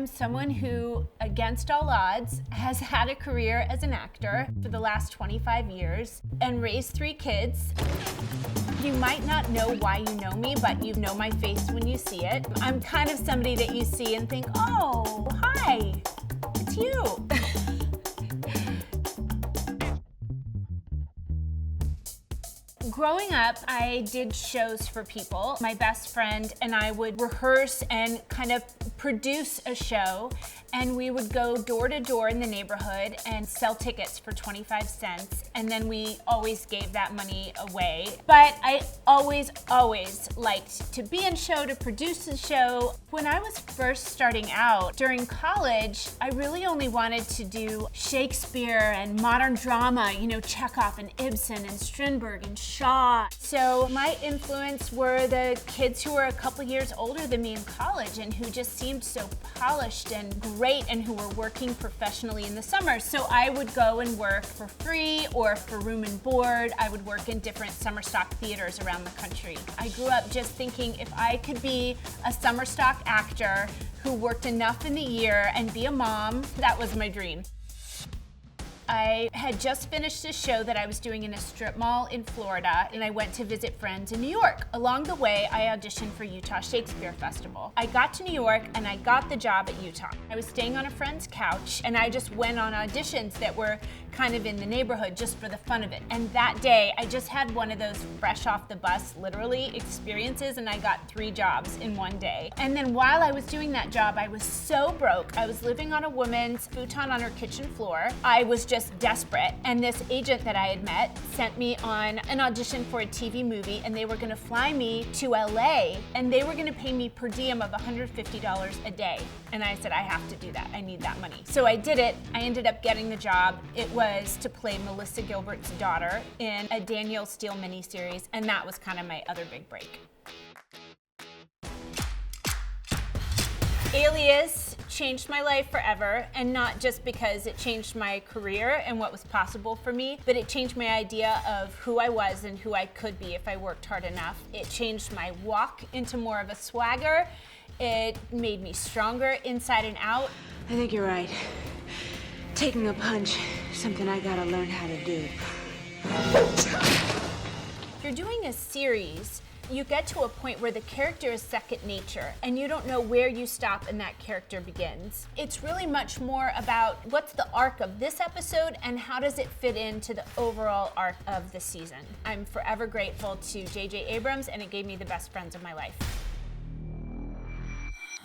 am someone who, against all odds, has had a career as an actor for the last 25 years and raised 3 kids. You might not know why you know me, but you know my face when you see it. I'm kind of somebody that you see and think, oh, hi, it's you. Growing up, I did shows for people. My best friend and I would rehearse and kind of produce a show, and we would go door to door in the neighborhood and sell tickets for 25 cents, and then we always gave that money away. But I always liked to be in show, to produce a show. When I was first starting out during college, I really only wanted to do Shakespeare and modern drama, you know, Chekhov and Ibsen and Strindberg and Shaw. So my influence were the kids who were a couple years older than me in college and who just seemed so polished and great and who were working professionally in the summer. So I would go and work for free or for room and board. I would work in different summer stock theaters around the country. I grew up just thinking if I could be a summer stock actor who worked enough in the year and be a mom, that was my dream. I had just finished a show that I was doing in a strip mall in Florida, and I went to visit friends in New York. Along the way, I auditioned for Utah Shakespeare Festival. I got to New York and I got the job at Utah. I was staying on a friend's couch and I just went on auditions that were kind of in the neighborhood just for the fun of it. And that day, I just had one of those fresh off the bus, literally, experiences, and I got 3 jobs in one day. And then while I was doing that job, I was so broke. I was living on a woman's futon on her kitchen floor. I was just desperate. And this agent that I had met sent me on an audition for a TV movie, and they were gonna fly me to LA, and they were gonna pay me per diem of $150 a day. And I said, I have to do that. I need that money. So I did it. I ended up getting the job. It was to play Melissa Gilbert's daughter in a Danielle Steel miniseries, and that was kind of my other big break. Alias changed my life forever, and not just because it changed my career and what was possible for me, but it changed my idea of who I was and who I could be if I worked hard enough. It changed my walk into more of a swagger. It made me stronger inside and out. I think you're right. Taking a punch, something I gotta learn how to do. If you're doing a series, you get to a point where the character is second nature and you don't know where you stop and that character begins. It's really much more about what's the arc of this episode and how does it fit into the overall arc of the season. I'm forever grateful to J.J. Abrams, and it gave me the best friends of my life.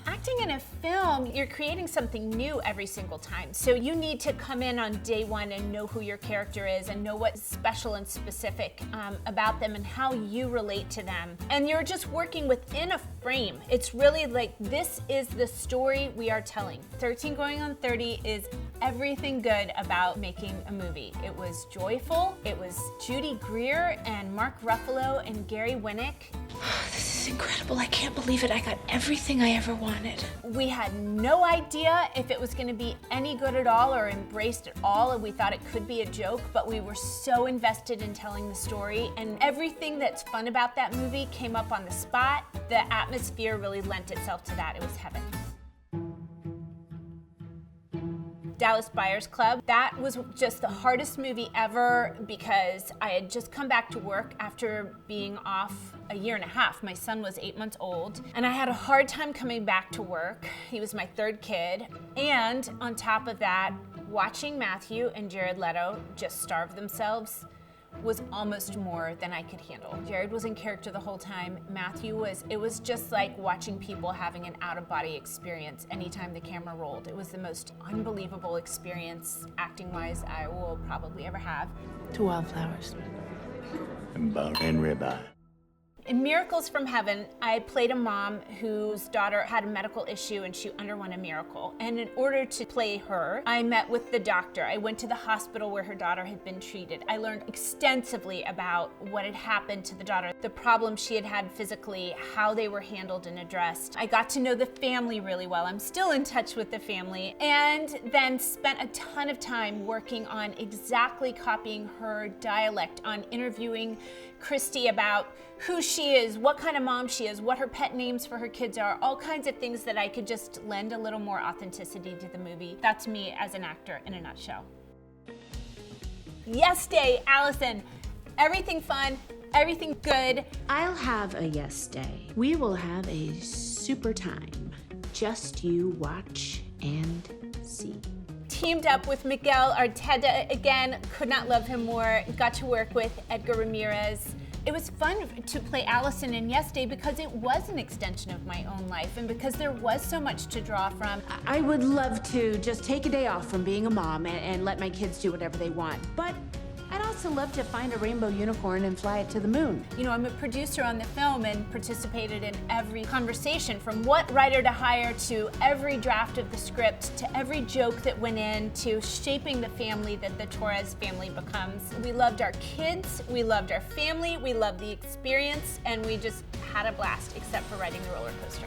Acting in a film, you're creating something new every single time. So you need to come in on day one and know who your character is and know what's special and specific about them and how you relate to them. And you're just working within a frame. It's really like, this is the story we are telling. 13 Going on 30 is everything good about making a movie. It was joyful. It was Judy Greer and Mark Ruffalo and Gary Winnick. This is incredible. I can't believe it. I got everything I ever wanted. We had no idea if it was going to be any good at all or embraced at all, and we thought it could be a joke, but we were so invested in telling the story, and everything that's fun about that movie came up on the spot. The atmosphere really lent itself to that. It was heaven. Dallas Buyers Club. That was just the hardest movie ever because I had just come back to work after being off a year and a half. My son was 8 months old, and I had a hard time coming back to work. He was my 3rd kid. And on top of that, watching Matthew and Jared Leto just starve themselves was almost more than I could handle. Jared was in character the whole time. It was just like watching people having an out-of-body experience anytime the camera rolled. It was the most unbelievable experience, acting-wise, I will probably ever have. 2 wildflowers. And bone and ribeye. In Miracles from Heaven, I played a mom whose daughter had a medical issue and she underwent a miracle. And in order to play her, I met with the doctor. I went to the hospital where her daughter had been treated. I learned extensively about what had happened to the daughter, the problems she had had physically, how they were handled and addressed. I got to know the family really well. I'm still in touch with the family. And then spent a ton of time working on exactly copying her dialect, on interviewing Christy about who she is, what kind of mom she is, what her pet names for her kids are, all kinds of things that I could just lend a little more authenticity to the movie. That's me as an actor in a nutshell. Yes Day, Allison. Everything fun, everything good. I'll have a yes day. We will have a super time. Just you watch and see. Teamed up with Miguel Arteta again, could not love him more. Got to work with Edgar Ramirez. It was fun to play Allison in Yes Day because it was an extension of my own life and because there was so much to draw from. I would love to just take a day off from being a mom and let my kids do whatever they want. But I'd also love to find a rainbow unicorn and fly it to the moon. You know, I'm a producer on the film and participated in every conversation, from what writer to hire to every draft of the script to every joke that went in to shaping the family that the Torres family becomes. We loved our kids, we loved our family, we loved the experience, and we just had a blast, except for riding the roller coaster.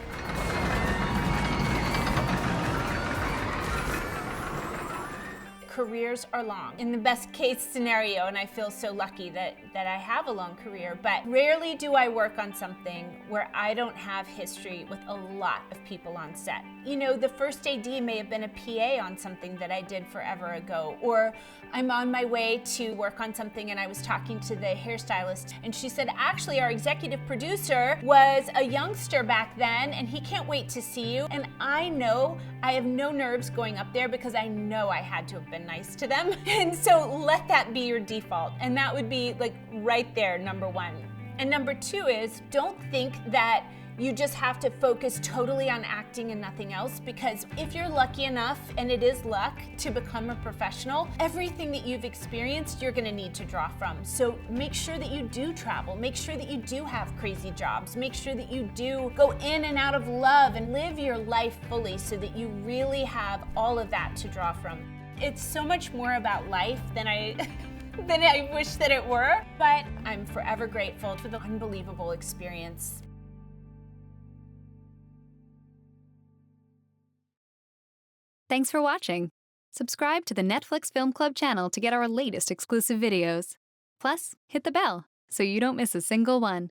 Careers are long in the best case scenario, and I feel so lucky that I have a long career, but rarely do I work on something where I don't have history with a lot of people on set. You know, the first AD may have been a PA on something that I did forever ago, or I'm on my way to work on something and I was talking to the hairstylist and she said, actually our executive producer was a youngster back then and he can't wait to see you. And I know I have no nerves going up there because I know I had to have been nice to them. And so let that be your default. And that would be like right there, number one. And number two is, don't think that you just have to focus totally on acting and nothing else, because if you're lucky enough, and it is luck, to become a professional, everything that you've experienced, you're gonna need to draw from. So make sure that you do travel, make sure that you do have crazy jobs, make sure that you do go in and out of love and live your life fully so that you really have all of that to draw from. It's so much more about life than I wish that it were, but I'm forever grateful for the unbelievable experience. Thanks for watching. Subscribe to the Netflix Film Club channel to get our latest exclusive videos. Plus, hit the bell so you don't miss a single one.